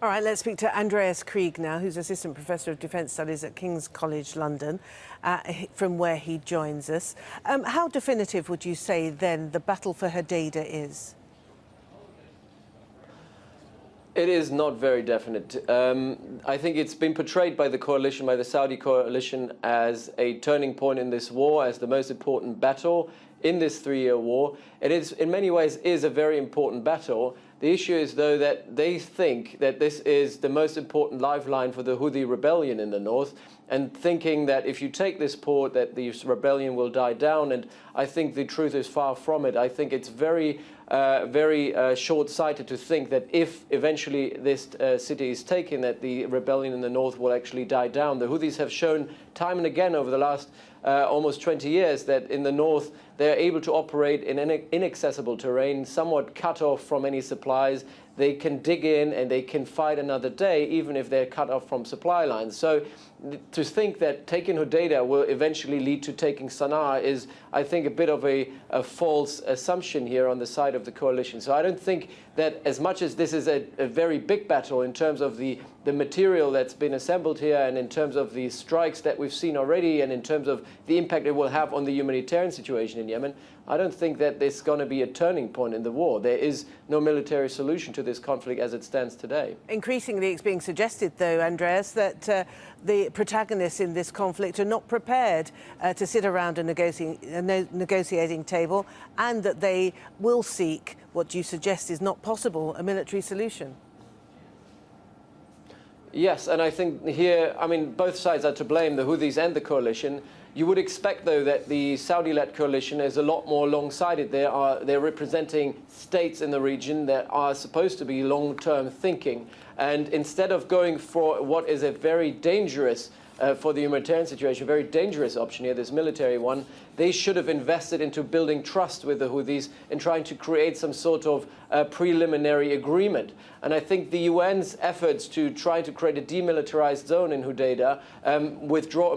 All right, let's speak to Andreas Krieg now, who's Assistant Professor of Defence Studies at King's College London, from where he joins us. How definitive would you say, then, the battle for Hodeidah is? It is not very definite. I think it's been portrayed by the coalition, by the Saudi coalition, as a turning point in this war, as the most important battle in this three-year war. It is, in many ways, is a very important battle. The issue is, though, that they think that this is the most important lifeline for the Houthi rebellion in the north, and thinking that if you take this port, that the rebellion will die down. And I think the truth is far from it. I think it's very short-sighted to think that if eventually this city is taken, that the rebellion in the north will actually die down. The Houthis have shown time and again over the last almost 20 years that in the north they're able to operate in inaccessible terrain, somewhat cut off from any supplies. They can dig in and they can fight another day, even if they're cut off from supply lines. So to think that taking Hodeidah will eventually lead to taking Sana'a is, I think, a bit of a false assumption here on the side of the coalition. So I don't think that, as much as this is a very big battle in terms of the material that's been assembled here, and in terms of the strikes that we've seen already, and in terms of the impact it will have on the humanitarian situation in Yemen, I don't think that there's going to be a turning point in the war. There is no military solution to this conflict as it stands today. Increasingly, it's being suggested, though, Andreas, that the protagonists in this conflict are not prepared to sit around a negotiating table, and that they will seek what you suggest is not possible, a military solution. Yes, and I think here, I mean, both sides are to blame, the Houthis and the coalition. You would expect, though, that the Saudi-led coalition is a lot more long-sided. They're representing states in the region that are supposed to be long-term thinking. And instead of going for what is a very dangerous, for the humanitarian situation, a very dangerous option here, this military one, they should have invested into building trust with the Houthis and trying to create some sort of preliminary agreement. And I think the UN's efforts to try to create a demilitarized zone in Hodeidah,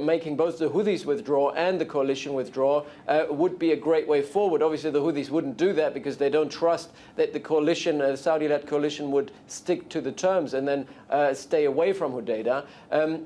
making both the Houthis withdraw and the coalition withdraw, would be a great way forward. Obviously, the Houthis wouldn't do that because they don't trust that the coalition, the Saudi-led coalition, would stick to the terms and then stay away from Hodeidah.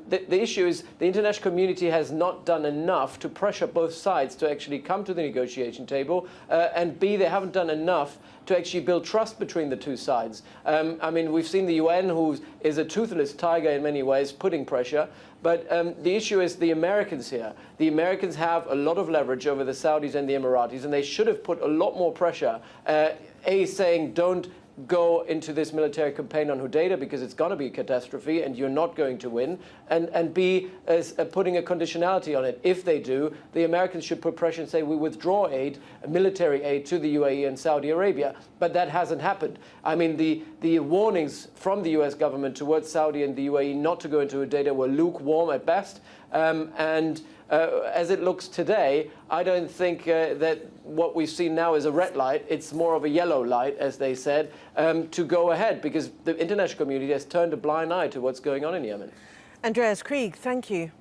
The issue is the international community has not done enough to pressure both sides to actually come to the negotiation table, and B, they haven't done enough to actually build trust between the two sides. I mean, we've seen the UN, who is a toothless tiger in many ways, putting pressure, but the issue is the Americans here. The Americans have a lot of leverage over the Saudis and the Emiratis, and they should have put a lot more pressure, A, saying don't go into this military campaign on Hodeidah because it's going to be a catastrophe and you're not going to win, and B, as putting a conditionality on it. If they do, the Americans should put pressure and say we withdraw aid, military aid, to the UAE and Saudi Arabia. But that hasn't happened. I mean, the warnings from the US government towards Saudi and the UAE not to go into Hodeidah were lukewarm at best, as it looks today, I don't think that what we've seen now is a red light. It's more of a yellow light, as they said, to go ahead, because the international community has turned a blind eye to what's going on in Yemen. Andreas Krieg, thank you.